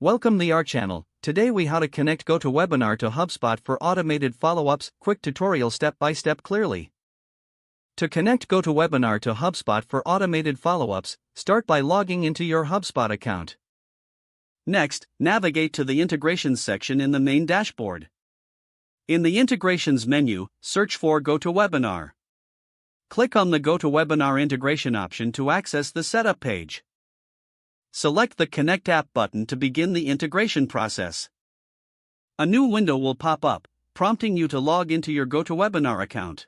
Welcome to our channel. Today we how to connect GoToWebinar to HubSpot for automated follow-ups. Quick tutorial step by step clearly. To connect GoToWebinar to HubSpot for automated follow-ups, start by logging into your HubSpot account. Next, navigate to the Integrations section in the main dashboard. In the Integrations menu, search for GoToWebinar. Click on the GoToWebinar integration option to access the setup page. Select the Connect App button to begin the integration process. A new window will pop up, prompting you to log into your GoToWebinar account.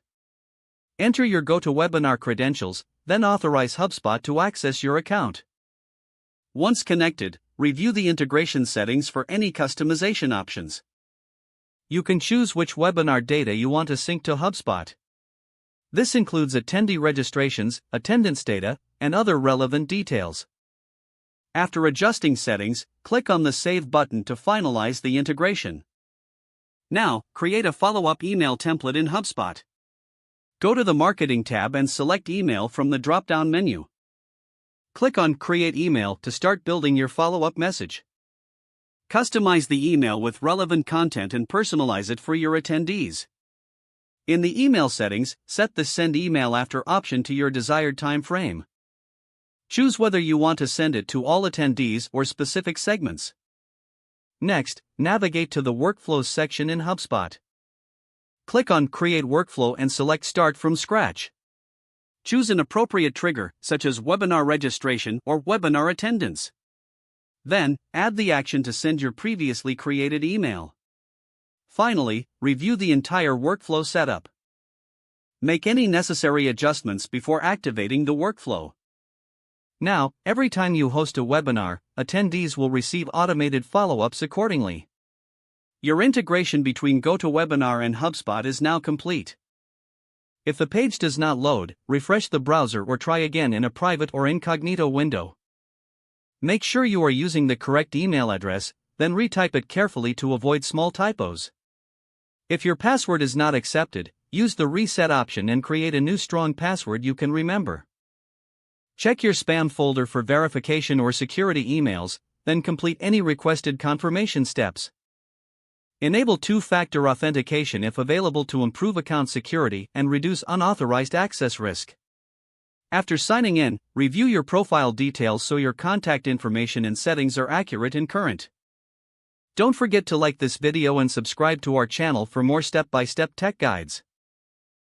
Enter your GoToWebinar credentials, then authorize HubSpot to access your account. Once connected, review the integration settings for any customization options. You can choose which webinar data you want to sync to HubSpot. This includes attendee registrations, attendance data, and other relevant details. After adjusting settings, click on the Save button to finalize the integration. Now, create a follow-up email template in HubSpot. Go to the Marketing tab and select Email from the drop-down menu. Click on Create Email to start building your follow-up message. Customize the email with relevant content and personalize it for your attendees. In the email settings, set the Send Email After option to your desired time frame. Choose whether you want to send it to all attendees or specific segments. Next, navigate to the Workflows section in HubSpot. Click on Create Workflow and select Start from Scratch. Choose an appropriate trigger, such as webinar registration or webinar attendance. Then, add the action to send your previously created email. Finally, review the entire workflow setup. Make any necessary adjustments before activating the workflow. Now, every time you host a webinar, attendees will receive automated follow-ups accordingly. Your integration between GoToWebinar and HubSpot is now complete. If the page does not load, refresh the browser or try again in a private or incognito window. Make sure you are using the correct email address, then retype it carefully to avoid small typos. If your password is not accepted, use the Reset option and create a new strong password you can remember. Check your spam folder for verification or security emails, then complete any requested confirmation steps. Enable two-factor authentication if available to improve account security and reduce unauthorized access risk. After signing in, review your profile details so your contact information and settings are accurate and current. Don't forget to like this video and subscribe to our channel for more step-by-step tech guides.